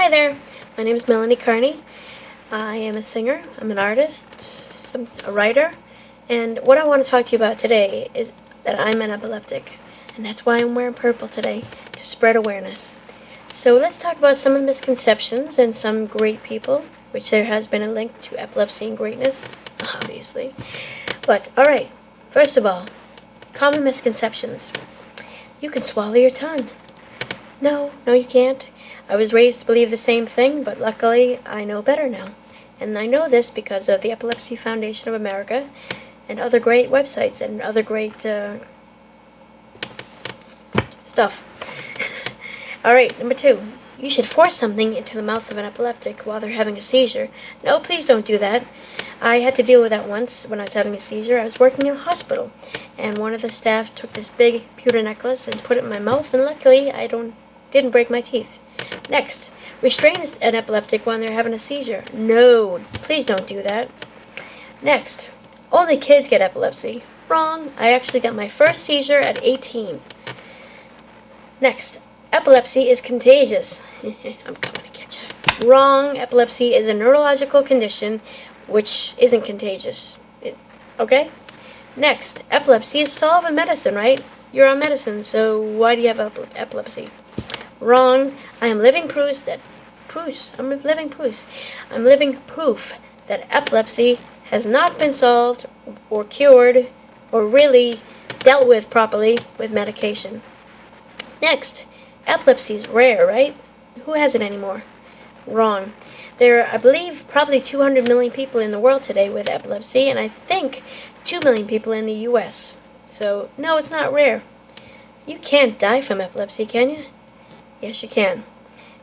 Hi there, my name is Melanie Carney. I am a singer, I'm an artist, a writer, and what I want to talk to you about today is that I'm an epileptic, and that's why I'm wearing purple today, to spread awareness. So let's talk about some of the misconceptions and some great people, which there has been a link to epilepsy and greatness, obviously. But, alright, first of all, common misconceptions. You can swallow your tongue. No, you can't. I was raised to believe the same thing, but luckily I know better now. And I know this because of the Epilepsy Foundation of America and other great websites and other great stuff. Alright, number 2. You should force something into the mouth of an epileptic while they're having a seizure. No, please don't do that. I had to deal with that once when I was having a seizure. I was working in a hospital, and one of the staff took this big pewter necklace and put it in my mouth, and luckily I didn't break my teeth. Next, restrain an epileptic when they're having a seizure. No, please don't do that. Next, only kids get epilepsy. Wrong. I actually got my first seizure at 18. Next, epilepsy is contagious. I'm coming to get you. Wrong. Epilepsy is a neurological condition which isn't contagious. Okay? Next, epilepsy is solved in medicine, right? You're on medicine, so why do you have epilepsy? Wrong. I am living proof that epilepsy has not been solved or cured or really dealt with properly with medication. Next, epilepsy is rare, right? Who has it anymore? Wrong. There are, I believe, probably 200 million people in the world today with epilepsy, and I think 2 million people in the U.S. So, no, it's not rare. You can't die from epilepsy, can you? Yes, you can.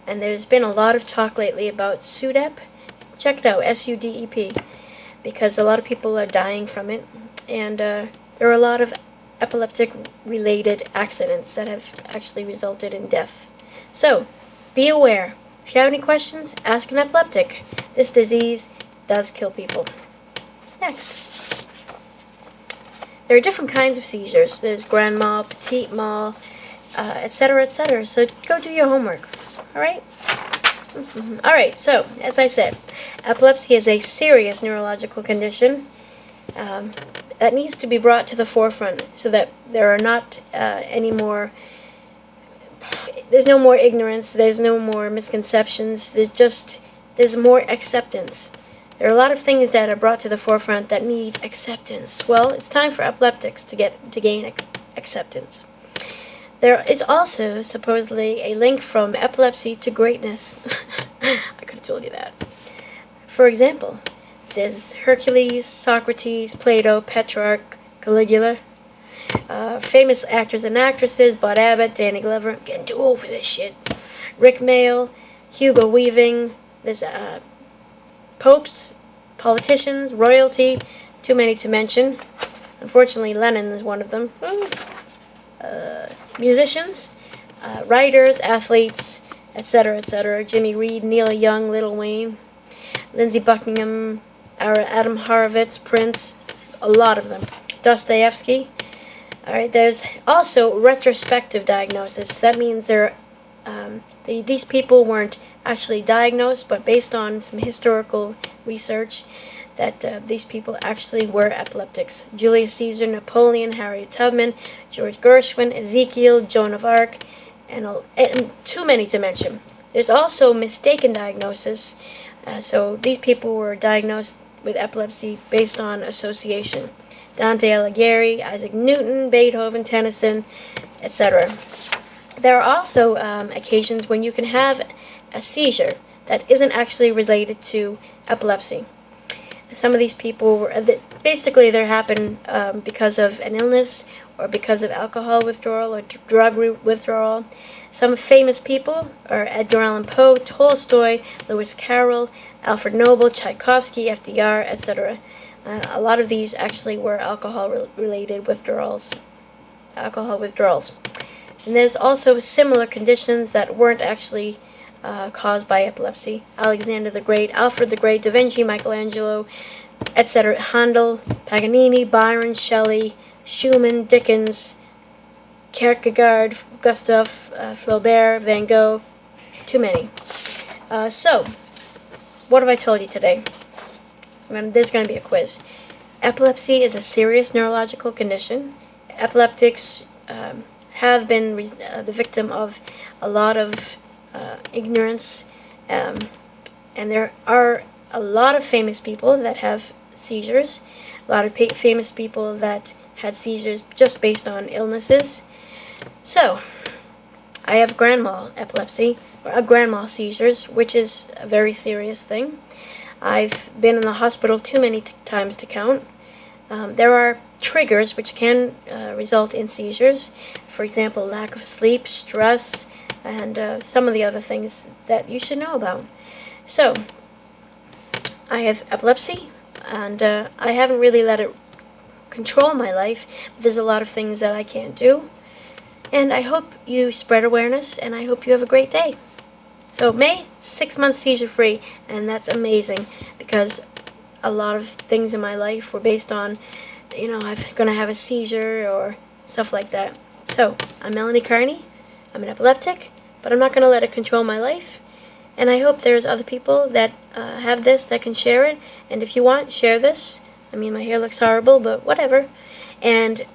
And there's been a lot of talk lately about SUDEP. Check it out, SUDEP, because a lot of people are dying from it, and there are a lot of epileptic-related accidents that have actually resulted in death. So, be aware. If you have any questions, ask an epileptic. This disease does kill people. Next. There are different kinds of seizures. There's grand mal, petite mal, etc., etc. So go do your homework. Alright? Alright, so, as I said, epilepsy is a serious neurological condition that needs to be brought to the forefront so that there are not there's no more ignorance, there's no more misconceptions, there's more acceptance. There are a lot of things that are brought to the forefront that need acceptance. Well, it's time for epileptics to gain acceptance. There is also supposedly a link from epilepsy to greatness. I could have told you that. For example, there's Hercules, Socrates, Plato, Petrarch, Caligula, famous actors and actresses, Bud Abbott, Danny Glover, getting too old for this shit, Rick Mayall, Hugo Weaving, there's popes, politicians, royalty, too many to mention. Unfortunately, Lennon is one of them. Musicians, writers, athletes, etc., etc. Jimmy Reed, Neil Young, Lil Wayne, Lindsey Buckingham, Adam Horovitz, Prince, a lot of them. Dostoevsky. Alright, there's also retrospective diagnosis. That means these people weren't actually diagnosed, but based on some historical research, that these people actually were epileptics. Julius Caesar, Napoleon, Harriet Tubman, George Gershwin, Ezekiel, Joan of Arc, and too many to mention. There's also mistaken diagnosis. So these people were diagnosed with epilepsy based on association. Dante Alighieri, Isaac Newton, Beethoven, Tennyson, etc. There are also occasions when you can have a seizure that isn't actually related to epilepsy. Some of these people basically they happen because of an illness or because of alcohol withdrawal or drug withdrawal. Some famous people are Edgar Allan Poe, Tolstoy, Lewis Carroll, Alfred Nobel, Tchaikovsky, FDR, etc. A lot of these actually were alcohol-related withdrawals. And there's also similar conditions that weren't actually caused by epilepsy. Alexander the Great, Alfred the Great, Da Vinci, Michelangelo, etc. Handel, Paganini, Byron, Shelley, Schumann, Dickens, Kierkegaard, Gustav Flaubert, Van Gogh, too many. So, what have I told you today? There's going to be a quiz. Epilepsy is a serious neurological condition. Epileptics have been the victim of a lot of ignorance, and there are a lot of famous people that have seizures, a lot of famous people that had seizures just based on illnesses. So, I have grand mal epilepsy, or grand mal seizures, which is a very serious thing. I've been in the hospital too many times to count. There are triggers which can result in seizures. For example, lack of sleep, stress, and some of the other things that you should know about. So, I have epilepsy, and I haven't really let it control my life. But there's a lot of things that I can't do. And I hope you spread awareness, and I hope you have a great day. So May, 6 months seizure free, and that's amazing because a lot of things in my life were based on, I'm going to have a seizure or stuff like that. So, I'm Melanie Carney. I'm an epileptic, but I'm not going to let it control my life. And I hope there's other people that have this that can share it. And if you want, share this. My hair looks horrible, but whatever. And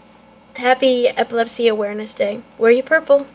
happy Epilepsy Awareness Day. Wear your purple.